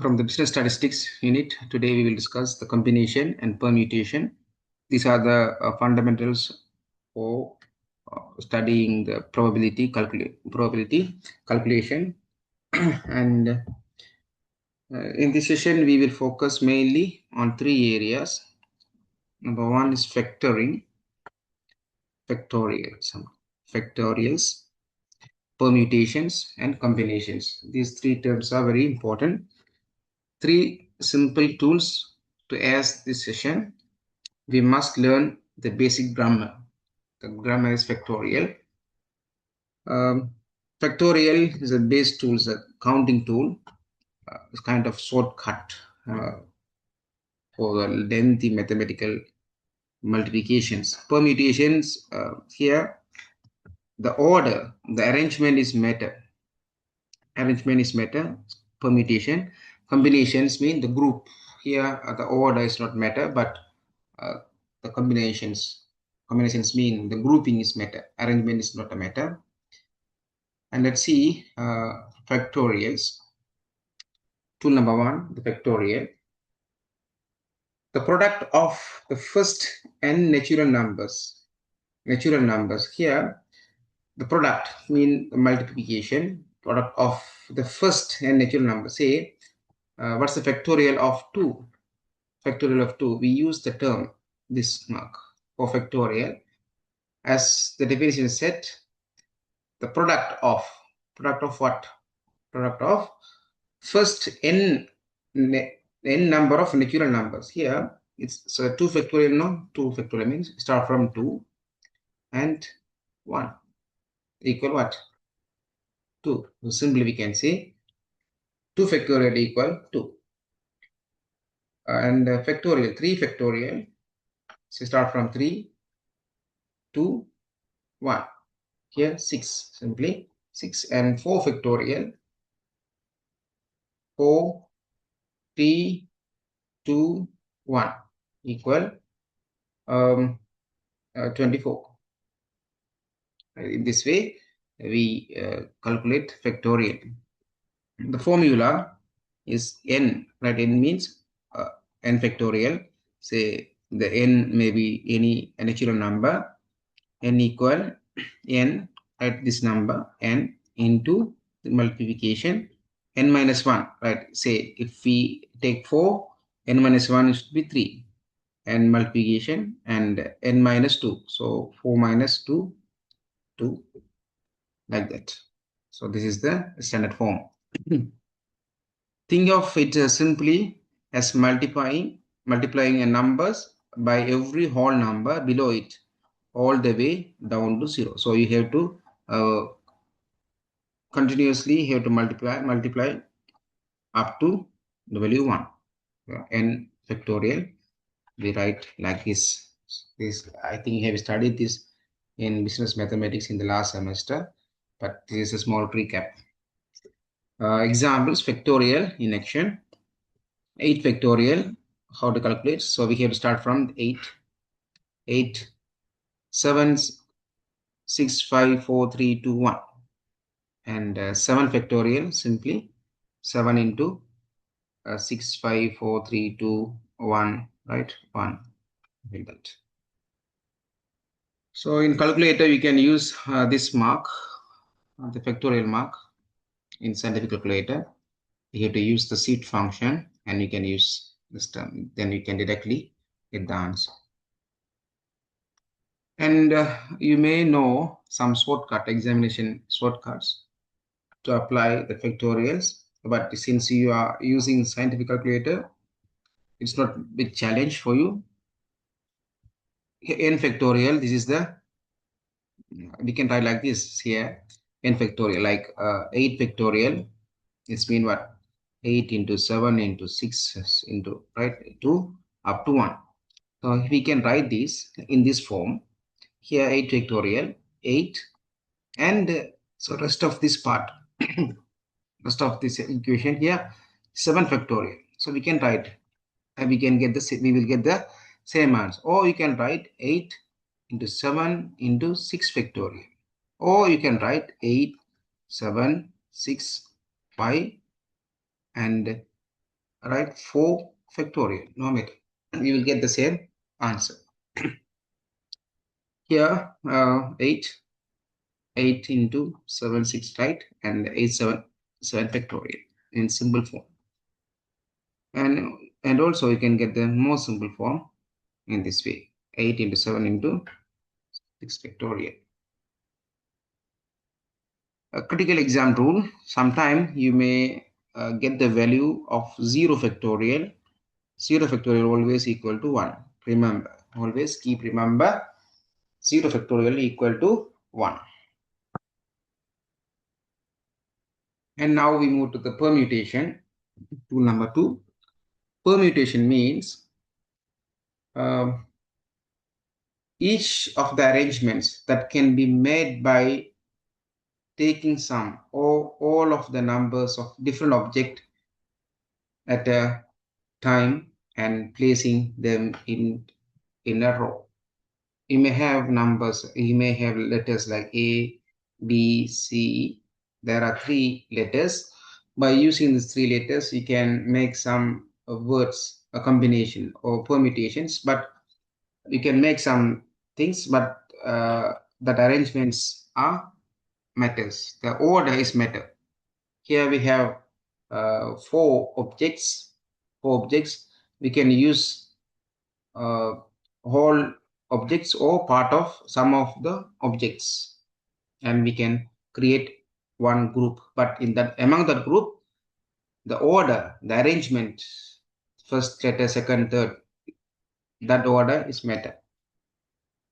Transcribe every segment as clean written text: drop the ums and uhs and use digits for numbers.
From the business statistics unit, today we will discuss the combination and permutation. These are the fundamentals for studying the probability calculation. And in this session, we will focus mainly on three areas. Number one is factorials, permutations, and combinations. These three terms are very important. Three simple tools to ask this session. We must learn the basic grammar. The grammar is factorial. Factorial is a base tool, is a counting tool. It's kind of shortcut for the lengthy mathematical multiplications. Permutations, here, the order, the arrangement is matter. Permutation. Combinations mean the group. Here, the order is not matter, but the combinations mean the grouping is matter. Arrangement is not a matter. And let's see factorials. Tool number one, the factorial. The product of the first n natural numbers. Here, the product means multiplication. Product of the first n natural number. Say, what's the factorial of 2? Factorial of 2. We use the term, this mark, for factorial. As the definition said, the product of what? Product of first n number of natural numbers. Here, it's 2 factorial, no? 2 factorial means start from 2 and 1 equal what? 2. So simply we can say 2 factorial equal 2. And factorial, 3 factorial. So start from 3, 2, 1. Here 6, simply 6. And 4 factorial, 4, 3, 2, 1 equal 24. In this way, we calculate factorial. The formula is n, right? N means n factorial. Say the n may be any natural number. N equal n at this number, n into the multiplication n minus 1, right? Say if we take 4, n minus 1 should be 3, and multiplication and n minus 2. So 4 minus 2, 2, like that. So this is the standard form. Think of it simply as multiplying a numbers by every whole number below it, all the way down to 0. So you have to continuously multiply up to the value 1. N factorial, we write like this. I think you have studied this in business mathematics in the last semester, but this is a small recap. Examples, factorial in action. 8 factorial, how to calculate? So we have to start from 8. 8, 7, 6, 5, 4, 3, 2, 1. And 7 factorial, simply 7 into 6, 5, 4, 3, 2, 1, right? 1, like that. So in calculator, we can use this mark, the factorial mark in scientific calculator. You have to use the seed function, and you can use this term. Then you can directly get the answer. And you may know some examination shortcuts to apply the factorials. But since you are using scientific calculator, it's not a big challenge for you. N factorial, this is the, we can write like this here, n factorial, like 8 factorial. It's mean what? 8 into 7 into 6 into, right, 2 up to 1. So we can write this in this form. Here 8 factorial, 8, and so rest of this part, rest of this equation here, 7 factorial. So we can write, and we will get the same answer. Or you can write 8 into 7 into 6 factorial. Or you can write 8, 7, 6, 5, and right? 4 factorial, no matter. You will get the same answer. Here, 8 into 7, 6, right? And 8, 7, 7 factorial in simple form. And also you can get the more simple form in this way. 8 into 7 into 6 factorial. A critical exam rule, sometime you may get the value of 0 factorial. 0 factorial always equal to 1. Remember, always remember 0 factorial equal to 1. And now we move to the permutation. Rule number 2. Permutation means each of the arrangements that can be made by taking some or all of the numbers of different objects at a time and placing them in a row. You may have numbers, you may have letters like A, B, C. There are 3 letters. By using these 3 letters, you can make some words, a combination or permutations, but you can make some things, but that arrangements are matters. The order is matter. Here we have 4 objects. 4 objects. We can use whole objects or part of some of the objects, and we can create one group. But in that, among that group, the order, the arrangement, first letter, second, third, that order is matter.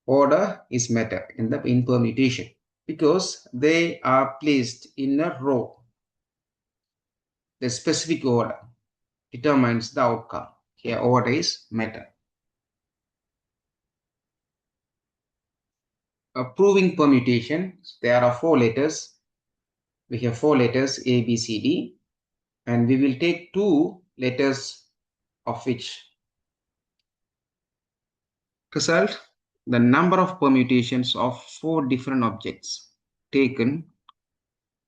Order is matter in permutation because they are placed in a row. The specific order determines the outcome. Here order is matter. Proving permutation, there are 4 letters. We have 4 letters A, B, C, D, and we will take 2 letters of which result the number of permutations of 4 different objects taken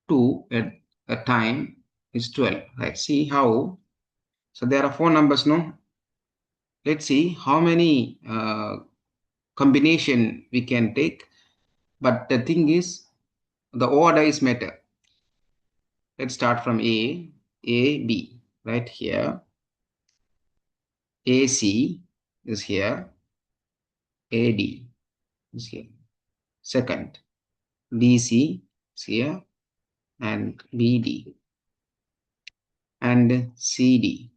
2 at a time is 12. Right? See how. So there are 4 numbers, no? Let's see how many combination we can take. But the thing is, the order is matter. Let's start from A, B, right here. AC is here. AD is here. Second, BC is here. And BD. And CD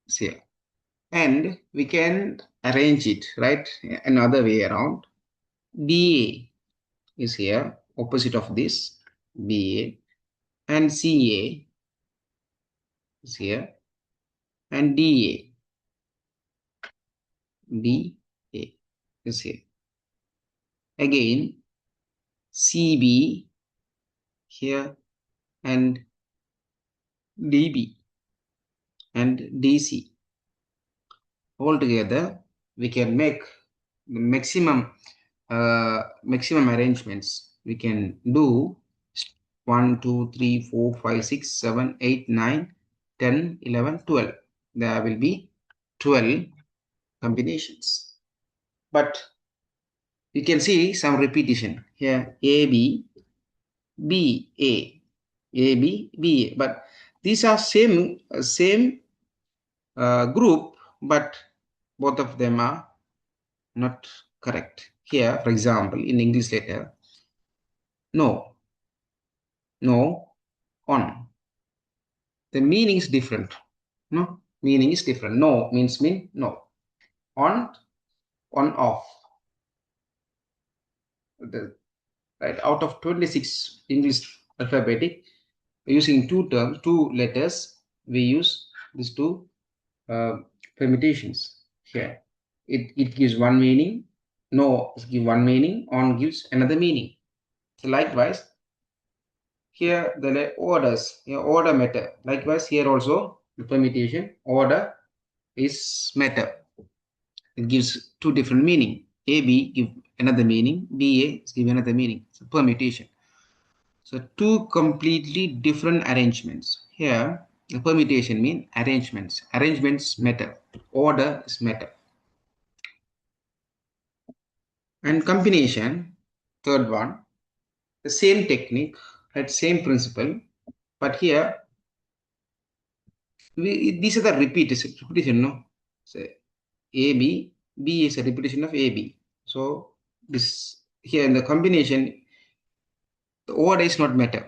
is here. And we can arrange it, right? Another way around. BA is here, opposite of this, BA. And CA is here. And DA is here. Again, CB here and DB and DC. Altogether, we can make the maximum arrangements. We can do 1, 2, 3, 4, 5, 6, 7, 8, 9, 10, 11, 12. There will be 12 combinations. But you can see some repetition here. A, B, B, A, B, B, A. But these are same group, but both of them are not correct. Here, for example, in English letter, no, on. The meaning is different. No, meaning is different. No means no. On, off. Right, out of 26 English alphabetic, using 2 terms, 2 letters, we use these 2 permutations here. It gives one meaning. No gives one meaning. On gives another meaning. So likewise, here the orders, order matter. Likewise, here also the permutation order is matter. It gives 2 different meaning. AB give another meaning. BA give another meaning. So permutation. So 2 completely different arrangements. Here The permutation means arrangements. Arrangements matter. Order is matter. And combination, third one, the same technique, right, same principle, but here these are the repetition, no? So AB, B is a repetition of AB. So this here in the combination, the order is not matter.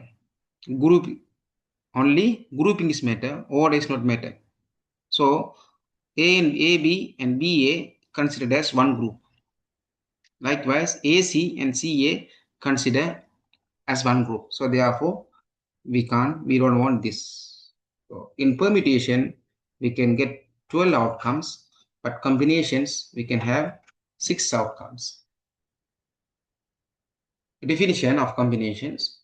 Group only grouping is matter. Order is not matter. So AB and BA considered as one group. Likewise, AC and CA consider as one group. So therefore, we don't want this. So in permutation, we can get 12 outcomes, but combinations, we can have 6 outcomes. Definition of combinations.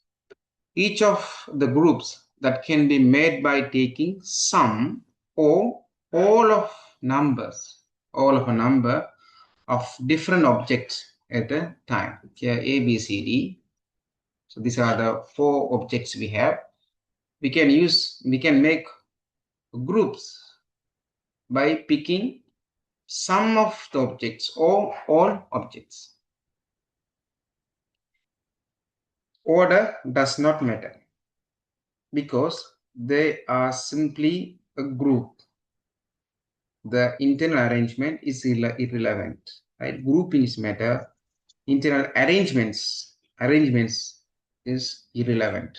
Each of the groups that can be made by taking sum or all of a number of different objects at a time. Here A, B, C, D. So these are the 4 objects we have. We can make groups by picking some of the objects or all objects. Order does not matter because they are simply a group. The internal arrangement is irrelevant, right? Grouping is matter. Internal arrangements is irrelevant.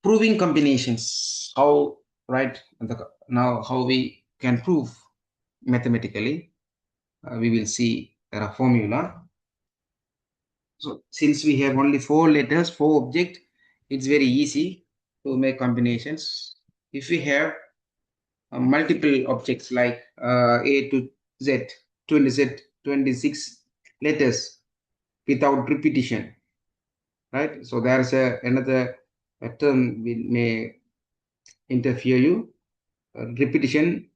Proving combinations. How, right? Now how we can prove mathematically. We will see a formula. So since we have only 4 letters, 4 objects, it's very easy to make combinations. If we have multiple objects like A to Z, 26 letters without repetition, right? So there's another term we may interfere you, repetition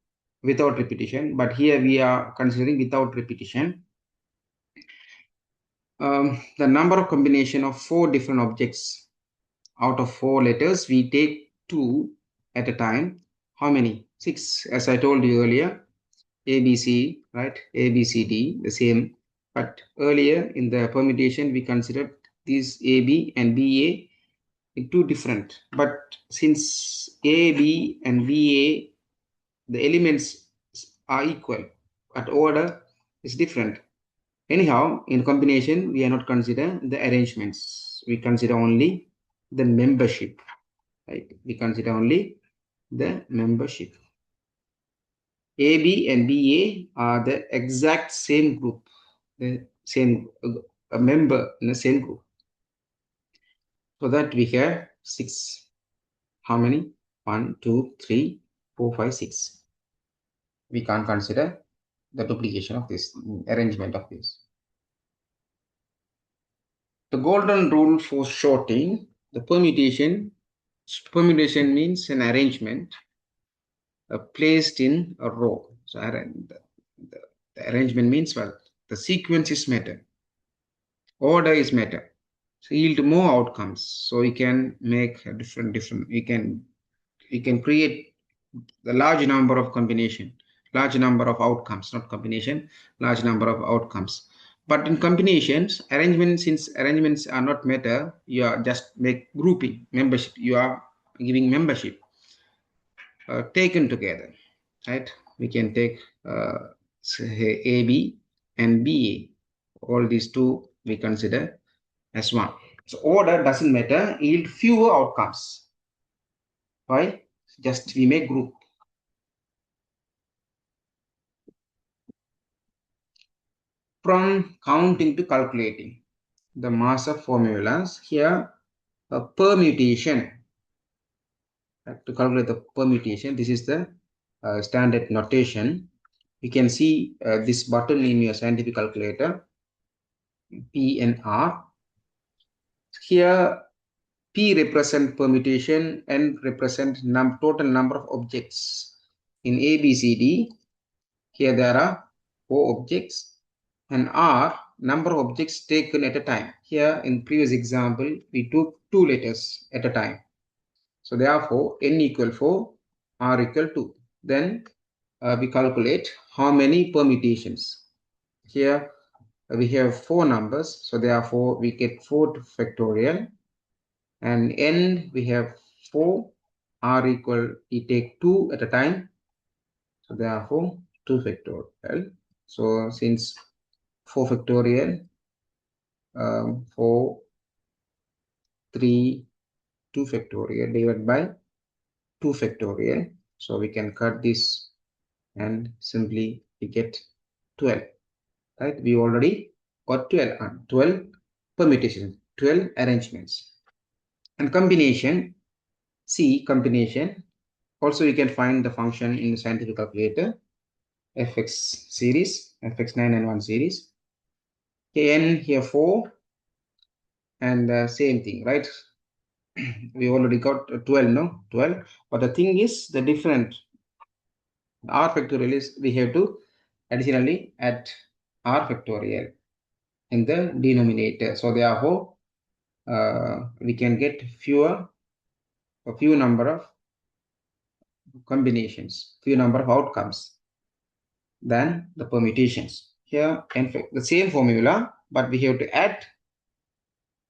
without repetition, but here we are considering without repetition. The number of combination of 4 different objects out of 4 letters, we take 2 at a time. How many? 6, as I told you earlier. A, B, C, right? A, B, C, D, the same. But earlier in the permutation, we considered these A, B and B, A 2 different. But since A, B and B, A, the elements are equal, but order is different. Anyhow, in combination, we are not consider the arrangements. We consider only the membership, right? We consider only the membership. AB and BA are the exact same group, the same a member in the same group. So that we have 6. How many? 1, 2, 3, 4, 5, 6. We can't consider the duplication of this arrangement of this. The golden rule for sorting, the permutation. Permutation means an arrangement placed in a row. So the arrangement means what? The sequence is matter. Order is matter. So yield more outcomes. So we can make a different. We can create the large number of combination, large number of outcomes, not combination, large number of outcomes. But in combinations, since arrangements are not matter, you are just make grouping, membership. You are giving membership taken together, right? We can take say AB and BA. All these 2 we consider as 1. So order doesn't matter, yield fewer outcomes. Why? Just we make group. From counting to calculating, the master formulas here, a permutation. To calculate the permutation, this is the standard notation. You can see this button in your scientific calculator, P and R. Here, P represent permutation and represent total number of objects. In A, B, C, D, here there are 4 objects, and R number of objects taken at a time. Here in previous example, we took 2 letters at a time. So therefore, n equal 4, r equal 2. Then we calculate how many permutations. Here we have 4 numbers. So therefore, we get 4 factorial. And n we have 4, r equal, we take 2 at a time. So therefore, 2 factorial. So since 4 factorial, 4, 3, 2 factorial divided by 2 factorial. So we can cut this and simply we get 12. Right? We already got 12 permutations, 12 arrangements. And combination, C combination. Also, you can find the function in the scientific calculator, fx series, fx9 and 1 series. Kn here 4, and same thing, right? We already got 12, no? 12. But the thing is, the different r factorial is we have to additionally add r factorial in the denominator. So therefore, we can get a few number of combinations, few number of outcomes than the permutations. Here, in fact, the same formula, but we have to add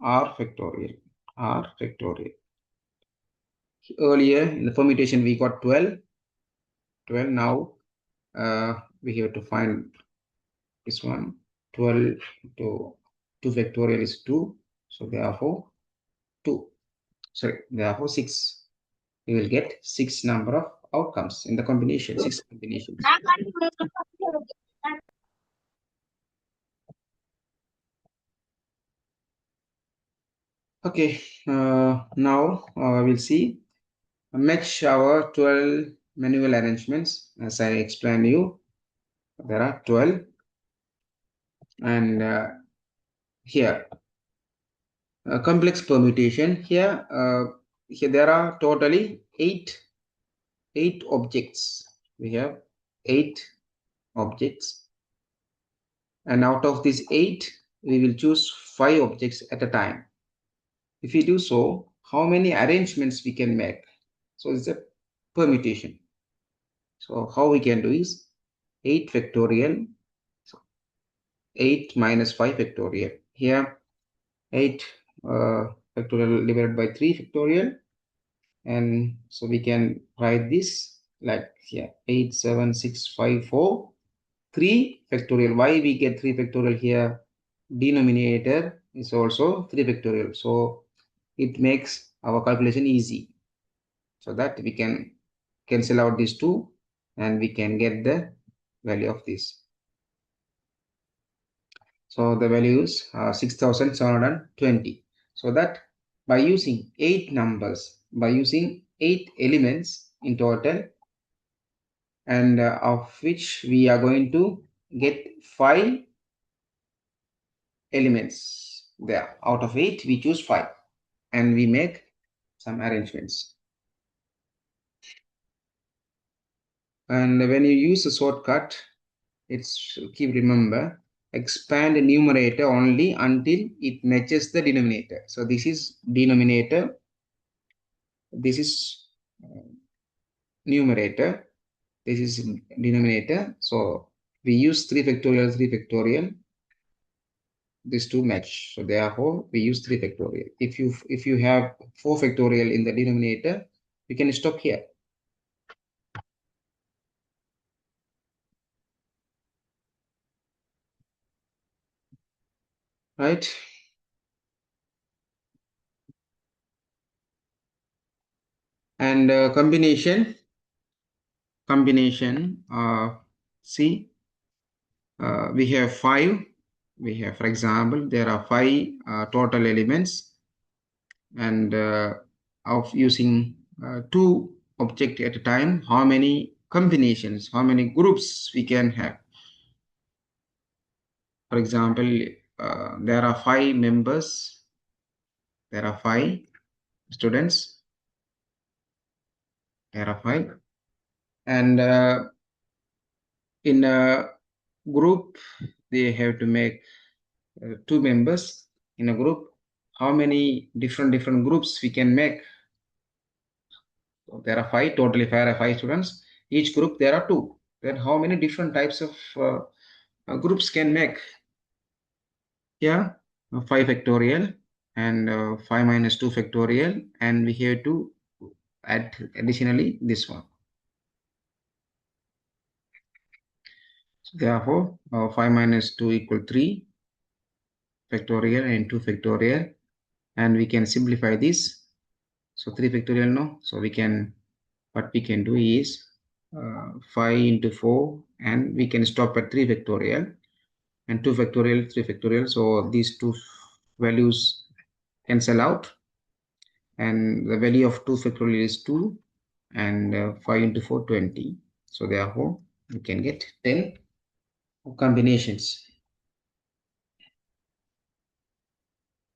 r factorial. R factorial. Earlier in the permutation, we got 12. Now we have to find this one. 12 to 2 factorial is 2. So therefore, 2. Sorry, therefore 6. We will get 6 number of outcomes in the combination, 6 combinations. Okay, now we'll see match our 12 manual arrangements. As I explained you, there are 12, and here complex permutation. Here there are totally 8 objects. We have 8 objects, and out of these 8, we will choose 5 objects at a time. If we do so, how many arrangements we can make? So it's a permutation. So how we can do is 8 factorial, so 8 minus 5 factorial. Here 8 factorial divided by 3 factorial, and so we can write this like here 8, 7, 6, 5, 4, 3 factorial. Why we get 3 factorial here? Denominator is also 3 factorial. So it makes our calculation easy, so that we can cancel out these 2 and we can get the value of this. So the value is 6720. So that by using 8 numbers, by using 8 elements in total, and of which we are going to get 5 elements there. Out of 8, we choose 5 and we make some arrangements. And when you use a shortcut, it's keep remember, expand the numerator only until it matches the denominator. So this is denominator, this is numerator, this is denominator. So we use 3 factorial, 3 factorial, these two match. So therefore we use 3 factorial. If you have 4 factorial in the denominator, you can stop here. Right? And combination, see, we have 5. We have, for example, there are 5 total elements, and of using 2 object at a time, how many combinations, how many groups we can have? For example, there are 5 members, there are 5 students, there are 5, and in a group they have to make two members in a group, how many different groups we can make? So there are five, totally five students. Each group there are two. Then how many different types of groups can make? Here, 5 factorial and 5 minus 2 factorial, and we have to add additionally this one. So therefore, 5 minus 2 equal 3 factorial and 2 factorial, and we can simplify this. So 3 factorial no, so what we can do is 5 into 4, and we can stop at 3 factorial and 2 factorial, 3 factorial. So these two values cancel out, and the value of 2 factorial is 2, and 5 into 4, 20. So therefore, we can get 10 combinations.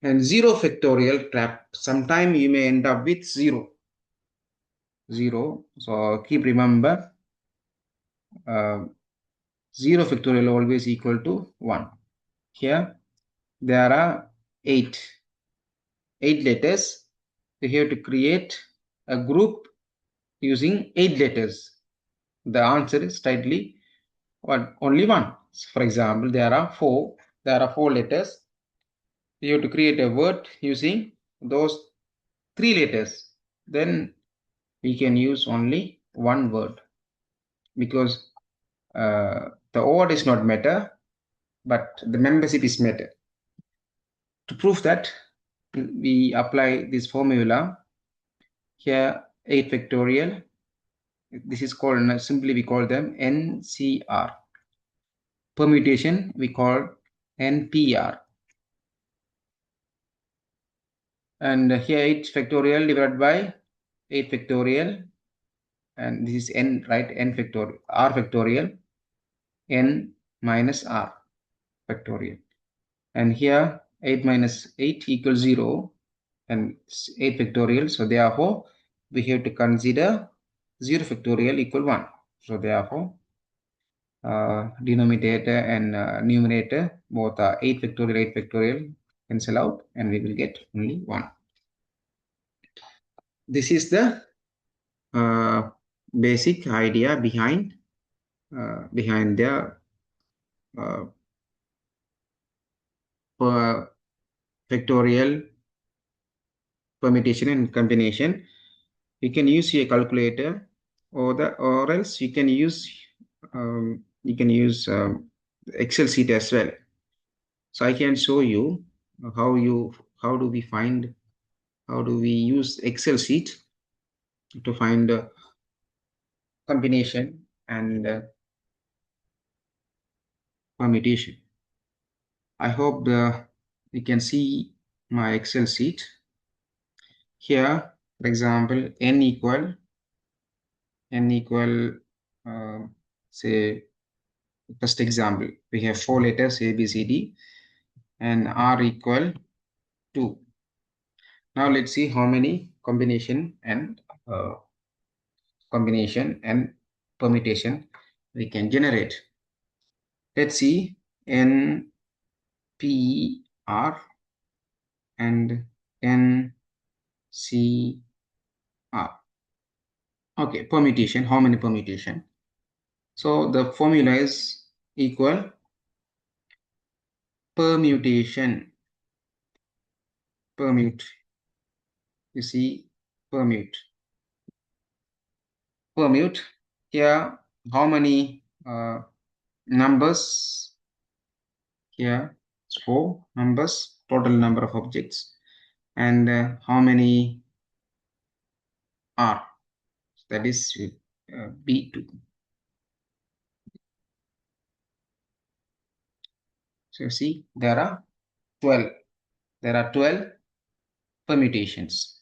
And 0 factorial trap, sometime you may end up with 0. So keep remember, 0 factorial always equal to 1. Here, there are 8 letters. We have to create a group using 8 letters. The answer is tightly only 1. For example, there are 4 letters. You have to create a word using those 3 letters. Then we can use only one word, because the word is not matter, but the membership is matter. To prove that, we apply this formula here. 8 factorial, this is called, simply we call them NCR. Permutation we call NPR. And here 8 factorial divided by 8 factorial, and this is n, right? N factorial, r factorial, n minus r factorial. And here 8 minus 8 equals 0, and 8 factorial. So therefore, we have to consider 0 factorial equal 1. So therefore, denominator and numerator both are 8 factorial cancel out, and we will get only 1. This is the basic idea behind the factorial, permutation and combination. You can use a calculator, or else you can use Excel sheet as well. So I can show you how do we use Excel sheet to find combination and permutation. I hope you can see my Excel sheet. Here, for example, n equal say, first example, we have 4 letters A, B, C, D, and R equal 2. Now let's see how many combination and permutation we can generate. Let's see N, P, R and N, C, R. Okay, permutation. How many permutation? So the formula is equal permutation. Permute. You see, permute. Here, how many numbers? Here, 4 numbers, total number of objects. And how many are? That is B2. So you see, there are 12. There are 12 permutations.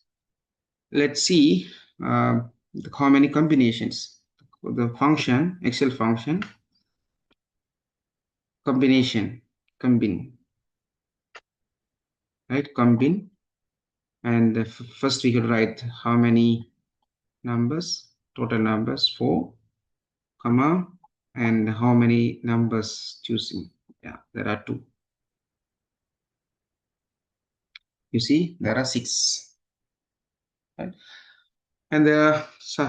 Let's see how many combinations. The function, Excel function, combine, right? Combine. And first we could write how many numbers, total numbers, 4, comma, and how many numbers choosing. Yeah, there are 2. You see, there are 6. Right? And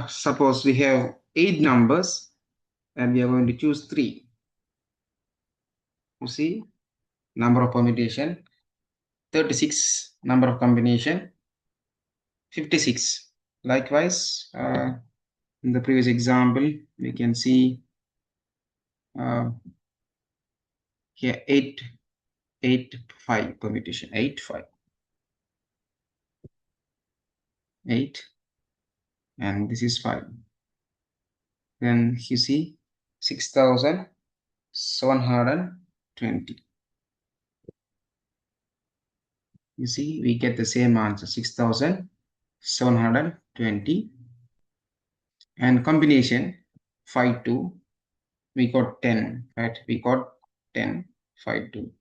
suppose we have 8 numbers and we are going to choose 3. You see, number of permutation, 36, number of combination, 56. Likewise, in the previous example, we can see here 8, 5 permutation, 8, 5, 8, and this is 5. Then you see 6,720. You see, we get the same answer, 6,720. And combination 5, 2, we got 10, right? We got 10, 5, 2.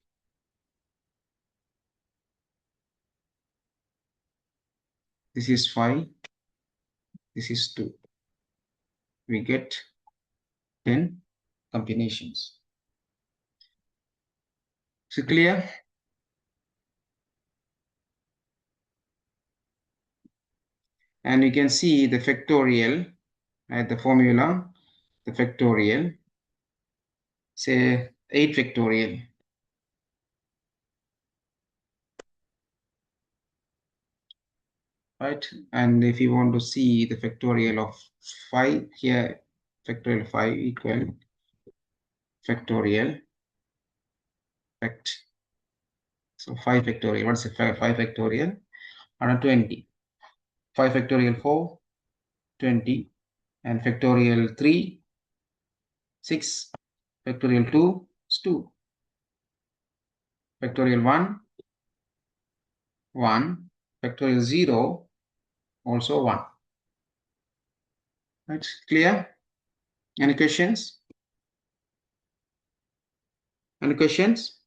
This is 5, this is 2. We get 10 combinations. So clear? And you can see the factorial at the formula, the factorial, say 8 factorial. Right? And if you want to see the factorial of 5, here factorial 5 equal factorial fact. So 5 factorial, what's the 5 factorial? 120. 5 factorial 4, 20. And factorial 3, 6. Factorial 2 is 2. Factorial 1, 1. Factorial 0, also 1. Right? Clear? Any questions? Any questions?